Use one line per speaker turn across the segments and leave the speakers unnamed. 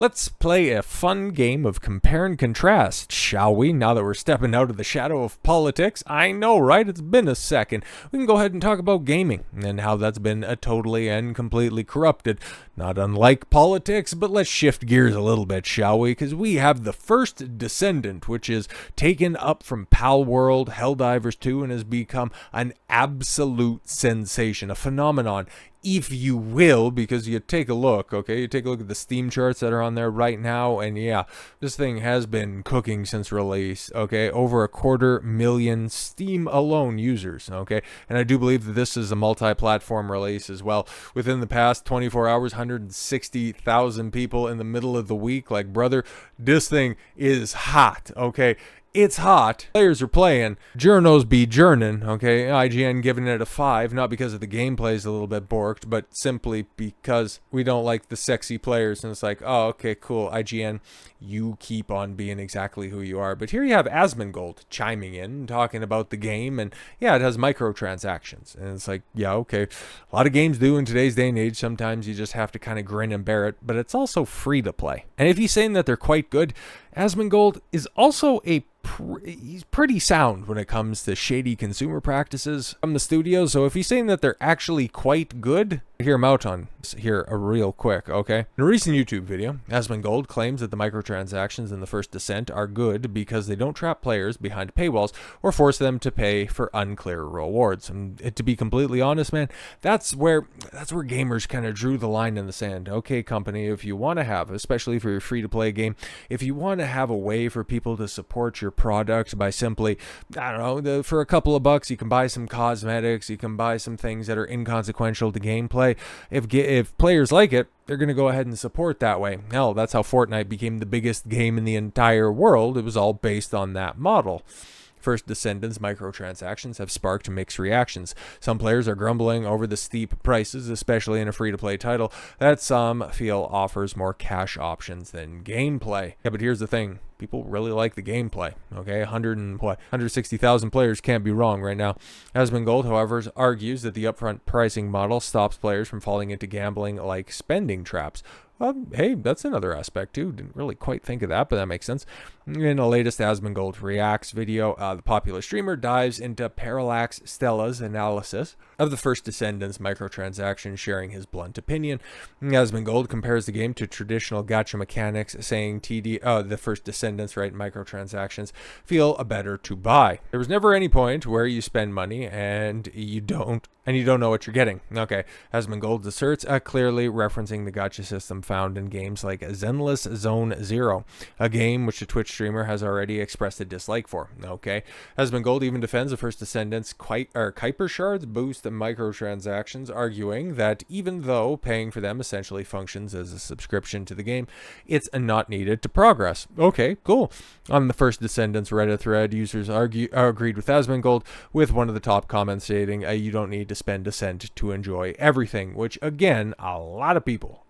Let's play a fun game of compare and contrast, shall we? Now that we're stepping out of the shadow of politics. I know, right? It's been a second. We can go ahead and talk about gaming and how that's been totally and completely corrupted. Not unlike politics, but let's shift gears a little bit, shall we? Because we have the First Descendant, which is taken up from Pal World, Helldivers 2, and has become an absolute sensation, a phenomenon, if you will, because you take a look, okay? You take a look at the Steam charts that are on there right now, and yeah, this thing has been cooking since release, okay? Over 250,000 Steam alone users, okay? And I do believe that this is a multi-platform release as well. Within the past 24 hours, 160,000 people in the middle of the week. Like, brother, this thing is hot, okay? It's hot. Players are playing. Journos be journing, okay? IGN giving it a 5, not because of the gameplay is a little bit borked, but simply because we don't like the sexy players. And it's like, oh, okay, cool. IGN, you keep on being exactly who you are. But here you have Asmongold chiming in, talking about the game. And yeah, it has microtransactions. And it's like, yeah, okay. A lot of games do in today's day and age. Sometimes you just have to kind of grin and bear it. But it's also free to play. And if he's saying that they're quite good, Asmongold is also he's pretty sound when it comes to shady consumer practices from the studio. So if he's saying that they're actually quite good, hear him out on here real quick, okay? In a recent YouTube video, Asmongold claims that the microtransactions in the First Descent are good because they don't trap players behind paywalls or force them to pay for unclear rewards. And to be completely honest, man, that's where gamers kind of drew the line in the sand. Okay, company, if you want to have, especially for your free-to-play game, if you want to have a way for people to support your product by simply, I don't know, for a couple of bucks, you can buy some cosmetics, you can buy some things that are inconsequential to gameplay. If players like it, they're going to go ahead and support that way. Hell, that's how Fortnite became the biggest game in the entire world. It was all based on that model. First Descendant's microtransactions have sparked mixed reactions. Some players are grumbling over the steep prices, especially in a free-to-play title that some feel offers more cash options than gameplay. Yeah, but here's the thing. People really like the gameplay, okay? 160,000 players can't be wrong right now. Asmongold, however, argues that the upfront pricing model stops players from falling into gambling-like spending traps. Hey, that's another aspect too. Didn't really quite think of that, but that makes sense. In the latest Asmongold Reacts video, the popular streamer dives into Parallax Stella's analysis of the First Descendant's microtransactions, sharing his blunt opinion. Asmongold compares the game to traditional gacha mechanics, saying the First Descendant's microtransactions feel better to buy. There was never any point where you spend money and you don't know what you're getting. Okay, Asmongold asserts, clearly referencing the gacha system found in games like Zenless Zone Zero, a game which the Twitch streamer has already expressed a dislike for. Okay, Asmongold even defends the First Descendant's Kuiper shards boost microtransactions, arguing that even though paying for them essentially functions as a subscription to the game, it's not needed to progress. Okay, cool. On the First Descendant's Reddit thread, users agreed with Asmongold, with one of the top comments stating, you don't need to spend a cent to enjoy everything, which again, a lot of people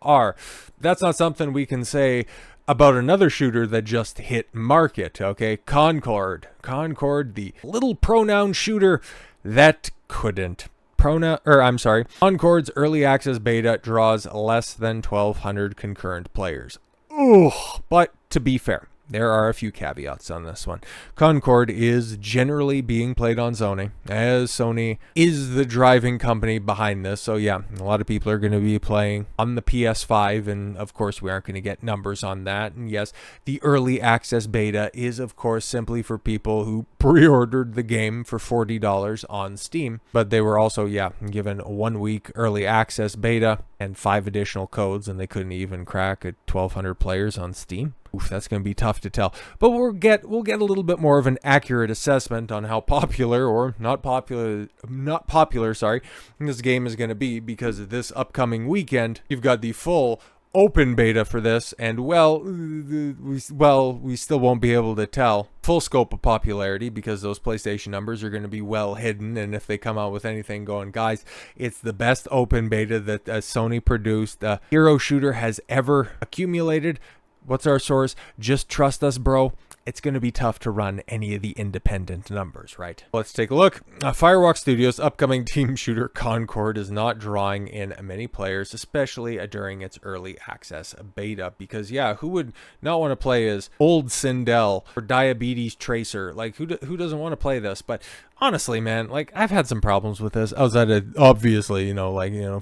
are. That's not something we can say about another shooter that just hit market, okay? Concord, the little pronoun shooter that couldn't. Concord's early access beta draws less than 1,200 concurrent players. Ooh, but to be fair, there are a few caveats on this one. Concord is generally being played on Sony, as Sony is the driving company behind this. So yeah, a lot of people are going to be playing on the PS5, and of course we aren't going to get numbers on that. And yes, the early access beta is of course simply for people who pre-ordered the game for $40 on Steam, but they were also, given a 1 week early access beta and 5 additional codes, and they couldn't even crack 1,200 players on Steam. Oof, that's going to be tough to tell. But we'll get a little bit more of an accurate assessment on how popular or not popular, this game is going to be, because this upcoming weekend you've got the full open beta for this, and we still won't be able to tell full scope of popularity because those PlayStation numbers are going to be well hidden. And if they come out with anything going, guys, it's the best open beta that a Sony produced hero shooter has ever accumulated. What's our source? Just trust us, bro. it's going to be tough to run any of the independent numbers, right? Let's take a look. Firewalk Studios' upcoming team shooter Concord is not drawing in many players, especially during its early access beta, because yeah, who would not want to play as Old Sindel or Diabetes Tracer? Like, who doesn't want to play this? But honestly, man, like, I've had some problems with this outside of, obviously,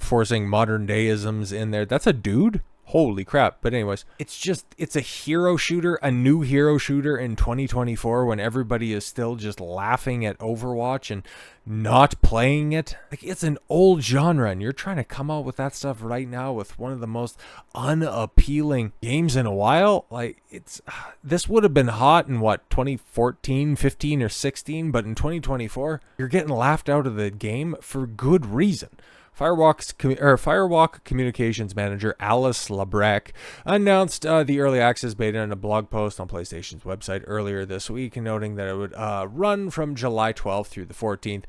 forcing modern dayisms in there. That's a dude? Holy crap. But anyways, it's a hero shooter, a new hero shooter in 2024 when everybody is still just laughing at Overwatch and not playing it. Like, it's an old genre, and you're trying to come out with that stuff right now with one of the most unappealing games in a while. Like, this would have been hot in what, 2014, 15, or 16, but in 2024, you're getting laughed out of the game for good reason. Firewalk Communications Manager Alice Labrecque announced the early access beta in a blog post on PlayStation's website earlier this week, noting that it would run from July 12th through the 14th.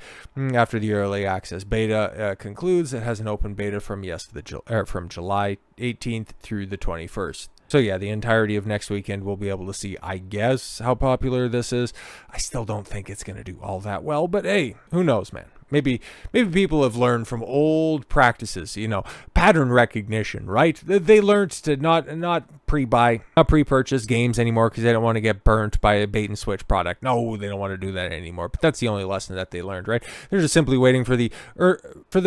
After the early access beta concludes, it has an open beta from July 18th through the 21st. So yeah, the entirety of next weekend we'll be able to see, I guess, how popular this is. I still don't think it's going to do all that well, but hey, who knows, man? Maybe people have learned from old practices, pattern recognition, right? They learned to not pre-purchase games anymore because they don't want to get burnt by a bait and switch product. No, they don't want to do that anymore. But that's the only lesson that they learned, right? They're just simply waiting for the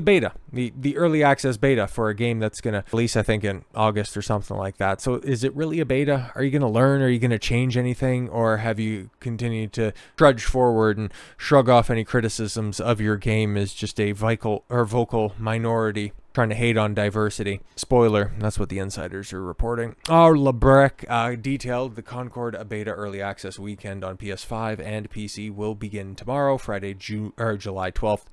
beta, the early access beta for a game that's going to release, I think, in August or something like that. So is it really a beta? Are you going to learn? Are you going to change anything? Or have you continued to trudge forward and shrug off any criticisms of your game as just a vocal minority trying to hate on diversity? Spoiler, that's what the insiders are reporting. Labrecque detailed the Concord beta early access weekend on PS5 and PC will begin tomorrow, Friday, July 12th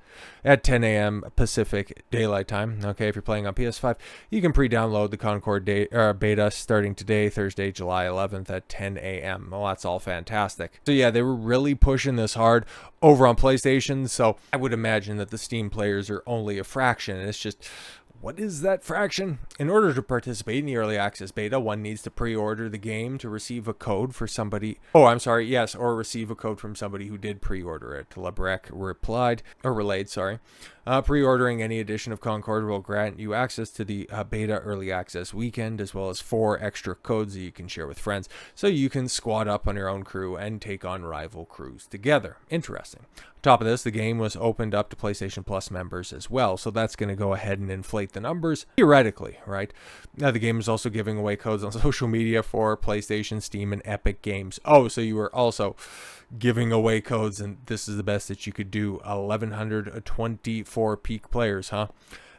at 10 a.m. Pacific Daylight Time. Okay, if you're playing on PS5, you can pre-download the Concord beta starting today, Thursday, July 11th at 10 a.m. Well, that's all fantastic. So yeah, they were really pushing this hard over on PlayStation, so I would imagine that the Steam players are only a fraction, and it's just, what is that fraction? In order to participate in the early access beta, one needs to pre-order the game to receive a code for somebody. Oh, I'm sorry. Yes, or receive a code from somebody who did pre-order it. Labrecque relayed. Pre-ordering any edition of Concord will grant you access to the beta early access weekend, as well as 4 extra codes that you can share with friends, so you can squad up on your own crew and take on rival crews together. Interesting. On top of this, the game was opened up to PlayStation Plus members as well, so that's going to go ahead and inflate the numbers, theoretically, right? Now, the game is also giving away codes on social media for PlayStation, Steam, and Epic Games. Oh, so you were also giving away codes, and this is the best that you could do. 1,124 peak players, huh?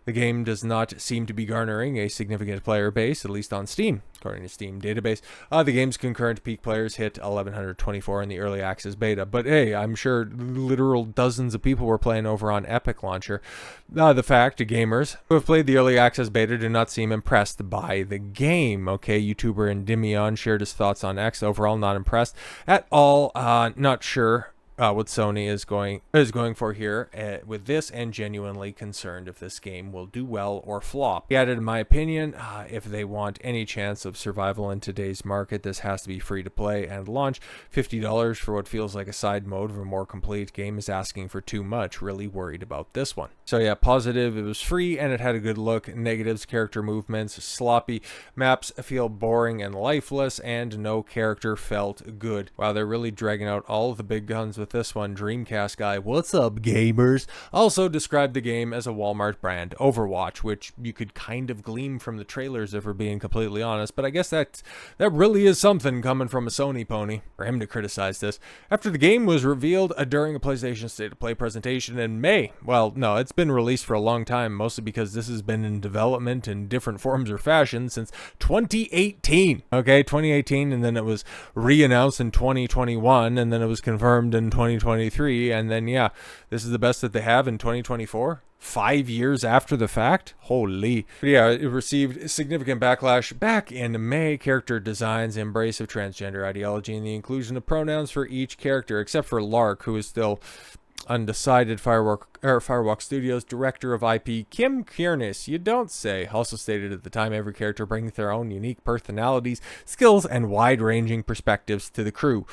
The game does not seem to be garnering a significant player base, at least on Steam, according to Steam database. The game's concurrent peak players hit 1,124 in the early access beta, but hey, I'm sure literal dozens of people were playing over on Epic Launcher. The fact, gamers who have played the early access beta do not seem impressed by the game. Okay, YouTuber Endymion shared his thoughts on X. Overall, not impressed at all. Not sure what Sony is going for here with this, and genuinely concerned if this game will do well or flop. He added, in my opinion, if they want any chance of survival in today's market, this has to be free to play and launch. $50 for what feels like a side mode of a more complete game is asking for too much. Really worried about this one. So yeah, positive, it was free and it had a good look. Negatives, character movements sloppy, maps feel boring and lifeless, and no character felt good. Wow, they're really dragging out all of the big guns with this one. Dreamcast guy, what's up, gamers? Also described the game as a Walmart brand Overwatch, which you could kind of glean from the trailers if we're being completely honest, but I guess that really is something coming from a Sony pony for him to criticize this. After the game was revealed during a PlayStation State of Play presentation in May. Well, no, it's been released for a long time, mostly because this has been in development in different forms or fashion since 2018. Okay, 2018, and then it was re-announced in 2021, and then it was confirmed in 2023, and then yeah, this is the best that they have in 2024. 5 years after the fact? Holy. But yeah, it received significant backlash back in May. Character designs, embrace of transgender ideology, and the inclusion of pronouns for each character, except for Lark, who is still Undecided Firewalk Studios director of IP Kim Kiernes, you don't say, also stated at the time every character brings their own unique personalities, skills, and wide-ranging perspectives to the crew.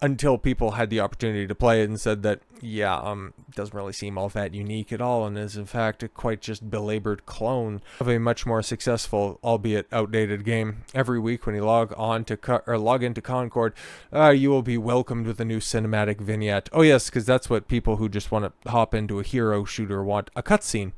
Until people had the opportunity to play it and said that, yeah, doesn't really seem all that unique at all and is in fact a quite just belabored clone of a much more successful, albeit outdated game. Every week when you log into Concord, you will be welcomed with a new cinematic vignette. Oh yes, because that's what people who just want to hop into a hero shooter want, a cutscene.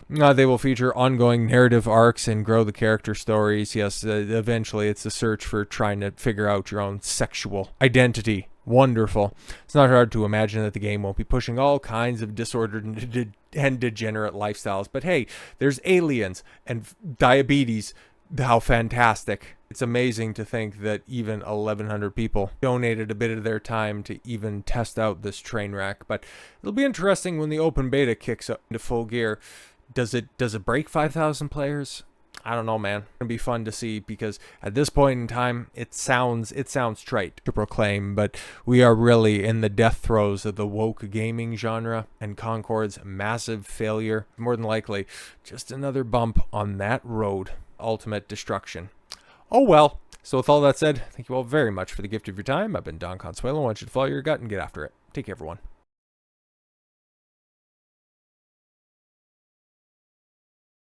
They will feature ongoing narrative arcs and grow the character stories. Yes, eventually it's a search for trying to figure out your own sexual identity. Wonderful. It's not hard to imagine that the game won't be pushing all kinds of disordered and degenerate lifestyles. But hey, there's aliens and diabetes. How fantastic. It's amazing to think that even 1,100 people donated a bit of their time to even test out this train wreck. But it'll be interesting when the open beta kicks up into full gear. Does it break 5,000 players? I don't know, man. It's gonna be fun to see because at this point in time, it sounds trite to proclaim, but we are really in the death throes of the woke gaming genre, and Concord's massive failure, more than likely, just another bump on that road, ultimate destruction. Oh well. So with all that said, thank you all very much for the gift of your time. I've been Don Consuelo. I want you to follow your gut and get after it. Take care, everyone.